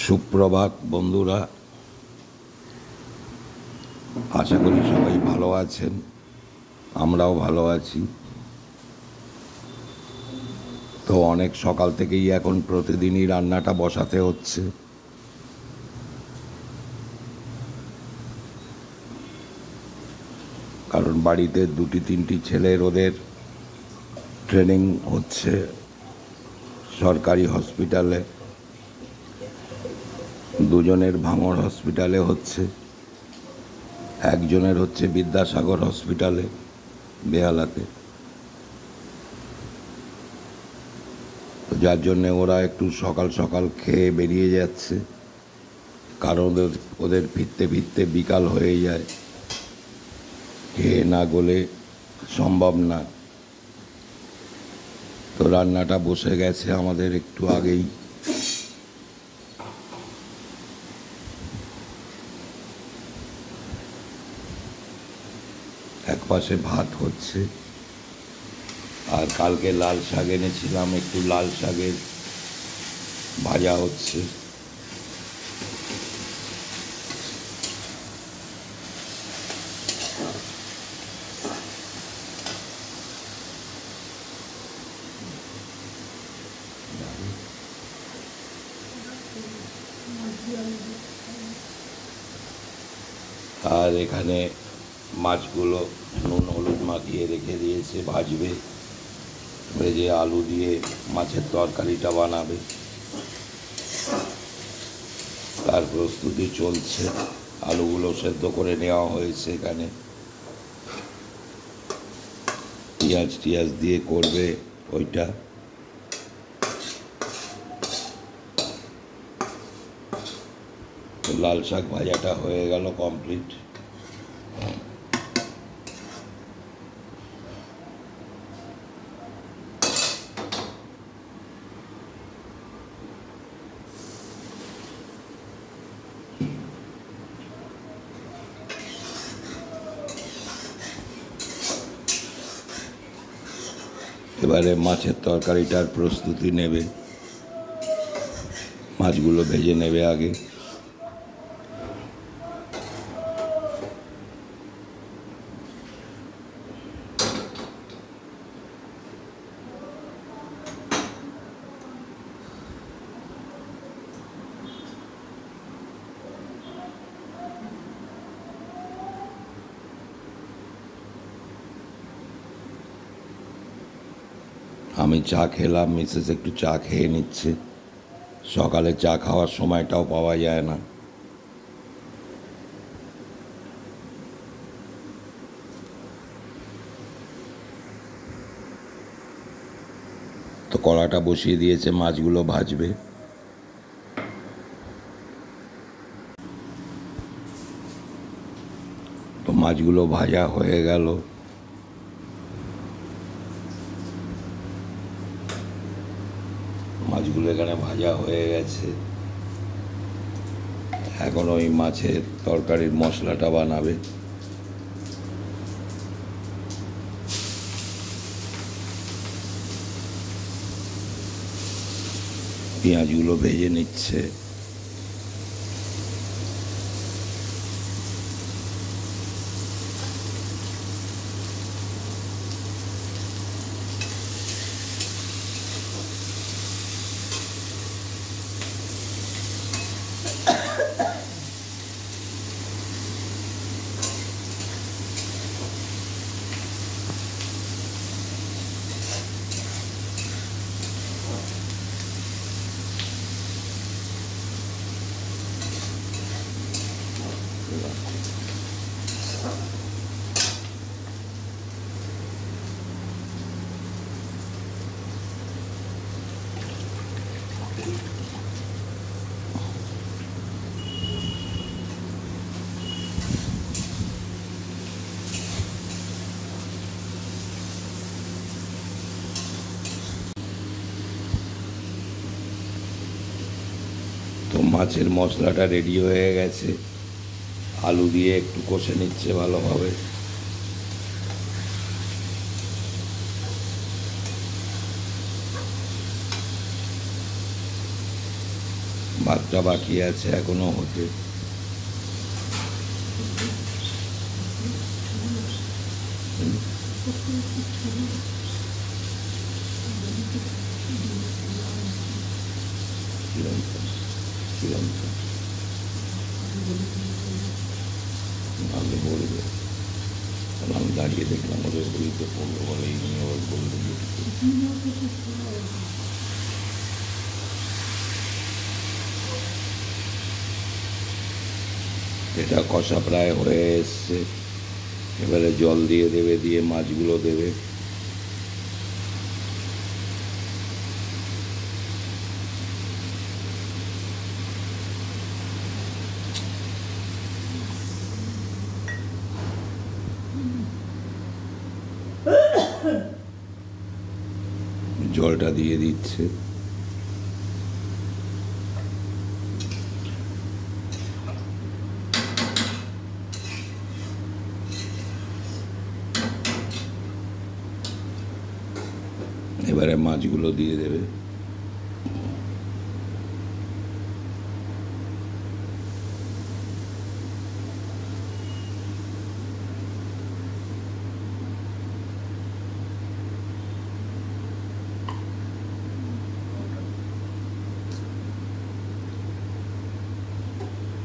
সুপ্রভাত বন্ধুরা, আশা করি সবাই ভালো আছেন। আমরাও ভালো আছি। তো অনেক সকাল থেকেই এখন প্রতিদিনই রান্নাটা বসাতে হচ্ছে, কারণ বাড়িতে দুটি তিনটি ছেলের ওদের ট্রেনিং হচ্ছে সরকারি হসপিটালে, দুজনের ভাঙড় হসপিটালে হচ্ছে, একজনের হচ্ছে বিদ্যাসাগর হসপিটালে বেহালাতে। যার জন্যে ওরা একটু সকাল সকাল খেয়ে বেরিয়ে যাচ্ছে, কারণ ওদের ফিরতে ফিরতে বিকাল হয়ে যায়। খেয়ে না গেলে সম্ভব না। তো রান্নাটা বসে গেছে আমাদের একটু আগেই। এক পাশে ভাত হচ্ছে, আর কালকে লাল শাক এনেছিলাম, একটু লাল শাকের ভাজা হচ্ছে। আর এখানে মাছগুলো নুন হলুদ মাখিয়ে রেখে দিয়েছে, ভাজবে, ভেজে আলু দিয়ে মাছের তরকারিটা বানাবে, তার প্রস্তুতি চলছে। আলুগুলো সেদ্ধ করে নেওয়া হয়েছে, এখানে পেঁয়াজ টিয়াজ দিয়ে করবে ওইটা। লাল শাক ভাজাটা হয়ে গেল কমপ্লিট। এবারে মাছের তরকারিটার প্রস্তুতি নেবে, মাছগুলো ভেজে নেবে আগে। আমি চা খেলাম, মিসেস একটু চা খেয়ে নিচ্ছে। সকালে চা খাওয়ার সময়টাও পাওয়া যায় না। তো কড়াটা বসিয়ে দিয়েছে, মাছগুলো ভাজবে। তো মাছগুলো ভাজা হয়ে গেল। মাছগুলো এখানে ভাজা হয়ে গেছে। এখন ওই মাছের তরকারির মশলাটা বানাবে। পেঁয়াজগুলো ভেজে নিচ্ছে। তো মাছের মশলাটা রেডি হয়ে গেছে। আলু দিয়ে একটু কষে নিচ্ছে ভালোভাবে। ভাতটা বাকি আছে এখনো হতে। নাহলে বলবে, আমি দাঁড়িয়ে দেখলাম ওদের বইতে পড়লো বলে এই নিয়ে ওর বললো। এটা কষা প্রায় হয়ে এসছে, এবারে জল দিয়ে দেবে, দিয়ে মাছগুলো দেবে। জলটা দিয়ে দিচ্ছে। এবারে মাছগুলো দিয়ে দেবে।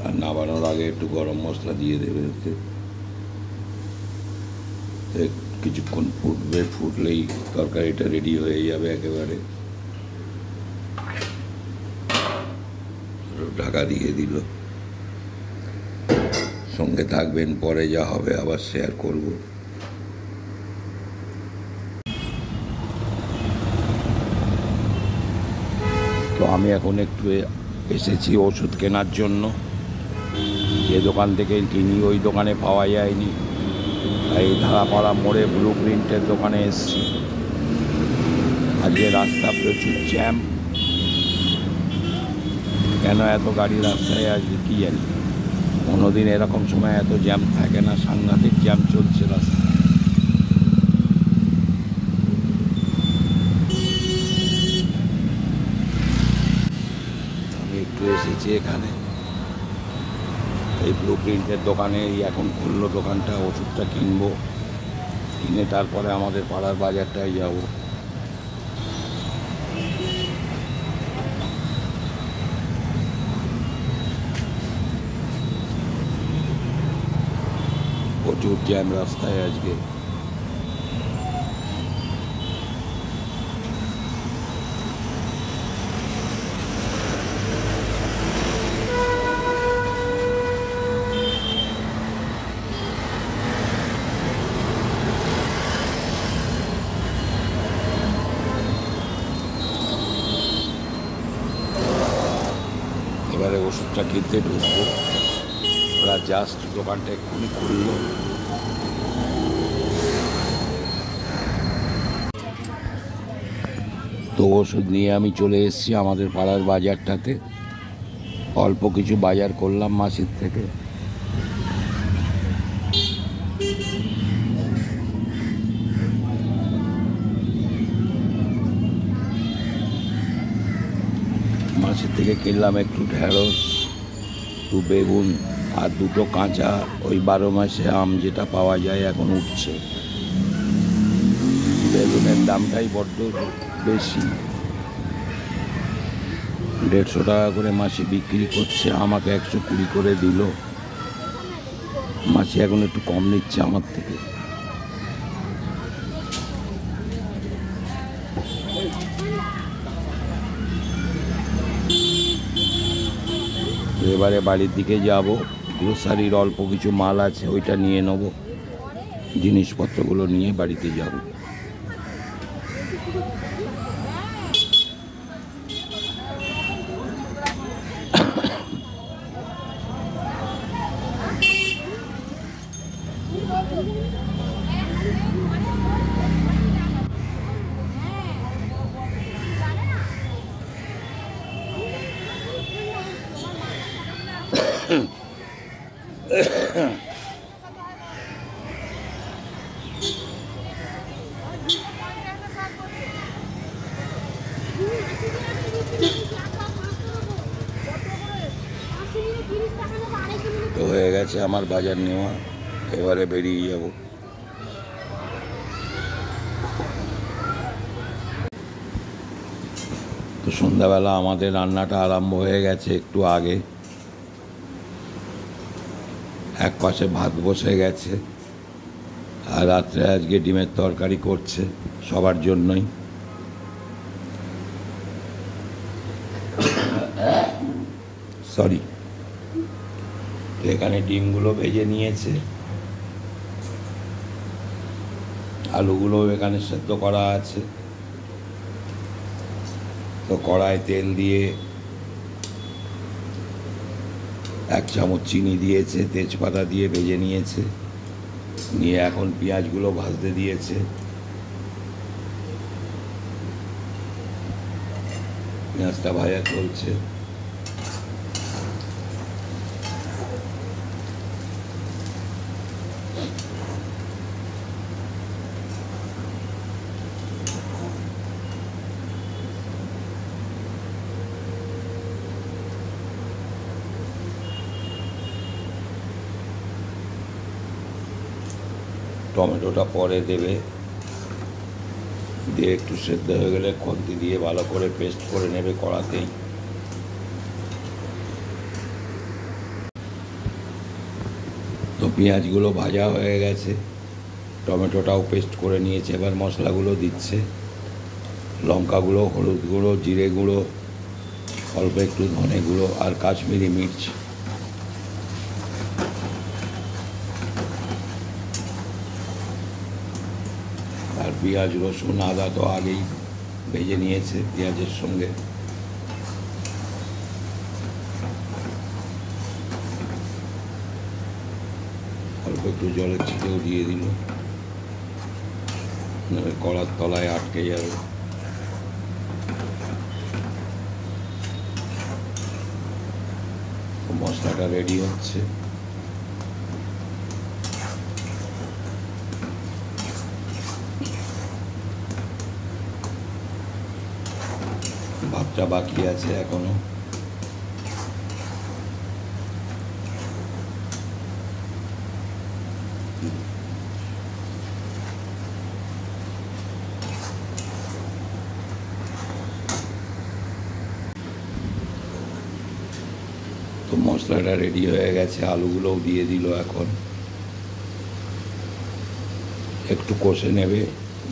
আর নামানোর আগে একটু গরম মশলা দিয়ে দেবে। কিছুক্ষণ ফুটবে, ফুটলেই তরকারিটা রেডি হয়ে যাবে একেবারে। ঢাকা দিয়ে দিল। সঙ্গে থাকবেন, পরে যা হবে আবার শেয়ার করব। তো আমি এখন একটু এসেছি ওষুধ কেনার জন্য। যে দোকান থেকে কিনি ওই দোকানে পাওয়া যায়নি, এই ধারাপাড়া মোড়ে ব্লু প্রিন্টের দোকানে এসেছি। আজকে রাস্তা প্রচুর জ্যাম। কেন এত গাড়ি রাস্তায় আজকে কী জানি। কোনোদিন এরকম সময় এত জ্যাম থাকে না, সাংঘাতিক জ্যাম চলছে রাস্তায়। আমি একটু এসেছি এখানে এই ব্লু প্রিন্টের দোকানে। এখন খুললো দোকানটা, ওষুধটা কিনবো, কিনে তারপরে আমাদের পাড়ার বাজারটায় যাব। প্রচুর জ্যাম রাস্তায় আজকে। এবারে ওষুধটা কিনতে ঢুকবো। ওরা জাস্ট দোকানটা এক্ষুনি খুললো। তো ওষুধ নিয়ে আমি চলে এসেছি আমাদের পাড়ার বাজারটাতে। অল্প কিছু বাজার করলাম মাসির থেকে। মাসির থেকে কিনলাম একটু ঢেঁড়স, একটু বেগুন, আর দুটো কাঁচা ওই 12 মাসে আম যেটা পাওয়া যায় এখন উঠছে। বেগুনের দামটাই বড্ড বেশি, 150 টাকা করে মাসি বিক্রি করছে, আমাকে 120 করে দিল। মাসি এখন একটু কম নিচ্ছে আমার থেকে। এবারে বাড়ির দিকে যাব। গ্রোসারির অল্প কিছু মাল আছে, ওইটা নিয়ে নেব। জিনিসপত্রগুলো নিয়ে বাড়িতে যাব। গেছে আমার বাজার নেওয়া, এবারে বেরিয়ে যাব। তো সন্ধ্যাবেলা আমাদের রান্নাটা আরম্ভ হয়ে গেছে একটু আগে। এক পাশে ভাত বসে গেছে, আর রাত্রে আজকে ডিমের তরকারি করছে সবার জন্যই। সরি। তো এখানে ডিমগুলো ভেজে নিয়েছে, আলুগুলো এখানে সেদ্ধ করা আছে। তো কড়ায় তেল দিয়ে 1 চামচ চিনি দিয়েছে, তেজপাতা দিয়ে ভেজে নিয়েছে, নিয়ে এখন পেঁয়াজগুলো ভাজতে দিয়েছে। পেঁয়াজটা ভাজা চলছে। টমেটোটা পরে দেবে, দিয়ে একটু সেদ্ধ হয়ে গেলে খুন্তি দিয়ে ভালো করে পেস্ট করে নেবে কড়াতেই। তো পেঁয়াজগুলো ভাজা হয়ে গেছে, টমেটোটাও পেস্ট করে নিয়েছে। এবার মশলাগুলো দিচ্ছে, লঙ্কা গুঁড়ো, হলুদ গুঁড়ো, জিরে গুঁড়ো, অল্প একটু ধনে গুঁড়ো আর কাশ্মীরি মির্চ। আর পেঁয়াজ, রসুন, আদা তো আগেই ভেজে নিয়েছে পেঁয়াজের সঙ্গে। অল্প একটু জলের ছিটেও দিয়ে দিল, কড়ার তলায় আটকে যাবে। মশলাটা রেডি হচ্ছে। ভাতটা বাকি আছে এখনো। তো মশলাটা রেডি হয়ে গেছে, আলুগুলোও দিয়ে দিল। এখন একটু কষে নেবে,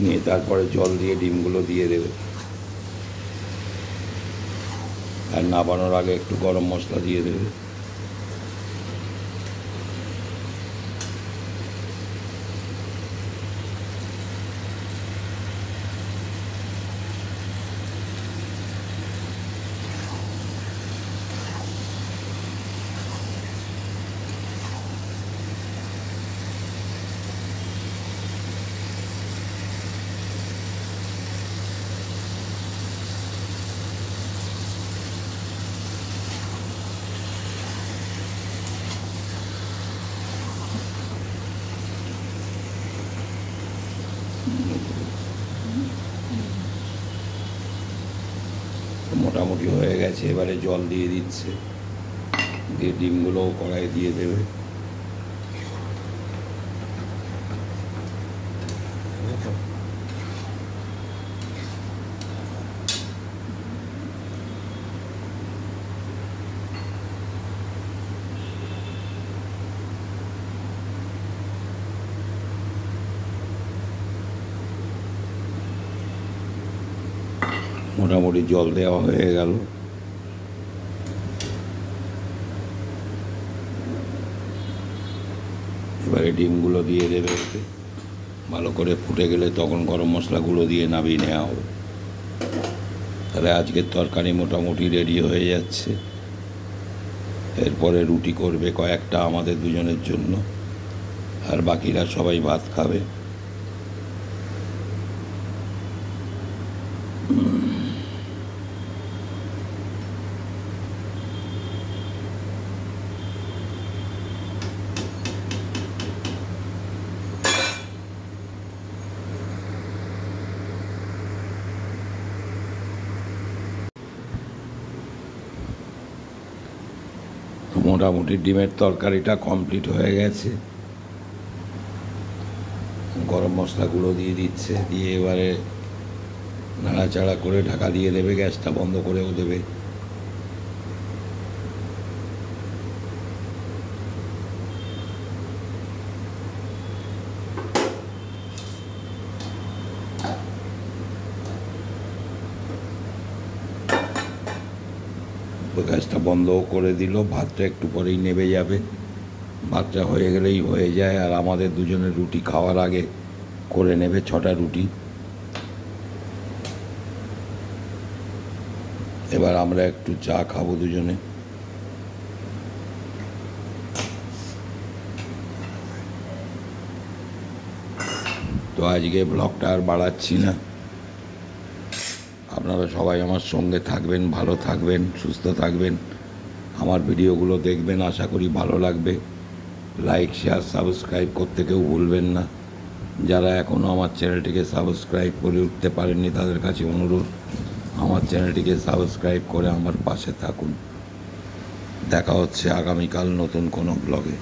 নিয়ে তারপরে জল দিয়ে ডিমগুলো দিয়ে দেবে। আর নামানোর আগে একটু গরম মশলা দিয়ে দেবে। মোটামুটি হয়ে গেছে, এবারে জল দিয়ে দিচ্ছে, দিয়ে ডিমগুলোও কড়াই দিয়ে দেবে। মোটামুটি জল দেওয়া হয়ে গেল। এবারে ডিমগুলো দিয়ে দেবে, ভালো করে ফুটে গেলে তখন গরম মশলাগুলো দিয়ে নামিয়ে নেওয়া হবে। তাহলে আজকের তরকারি মোটামুটি রেডি হয়ে যাচ্ছে। এরপরে রুটি করবে কয়েকটা আমাদের দুজনের জন্য, আর বাকিরা সবাই ভাত খাবে। মোটামুটি ডিমের তরকারিটা কমপ্লিট হয়ে গেছে। গরম মশলা গুঁড়ো দিয়ে দিচ্ছে, দিয়ে এবারে নাড়াচাড়া করে ঢাকা দিয়ে দেবে, গ্যাসটা বন্ধ করেও দেবে। গ্যাসটা বন্ধও করে দিল। ভাতটা একটু পরেই নেবে যাবে। ভাতটা হয়ে গেলেই হয়ে যায়, আর আমাদের দুজনের রুটি খাওয়ার আগে করে নেবে 6টা রুটি। এবার আমরা একটু চা খাবো দুজনে। তো আজকে ব্লগটা আর বাড়াচ্ছি না। আপনারা সবাই আমার সঙ্গে থাকবেন, ভালো থাকবেন, সুস্থ থাকবেন, আমার ভিডিওগুলো দেখবেন, আশা করি ভালো লাগবে। লাইক, শেয়ার, সাবস্ক্রাইব করতে কেউ ভুলবেন না। যারা এখনও আমার চ্যানেলটিকে সাবস্ক্রাইব করে উঠতে পারেননি তাদের কাছে অনুরোধ, আমার চ্যানেলটিকে সাবস্ক্রাইব করে আমার পাশে থাকুন। দেখা হচ্ছে আগামীকাল নতুন কোনো ব্লগে।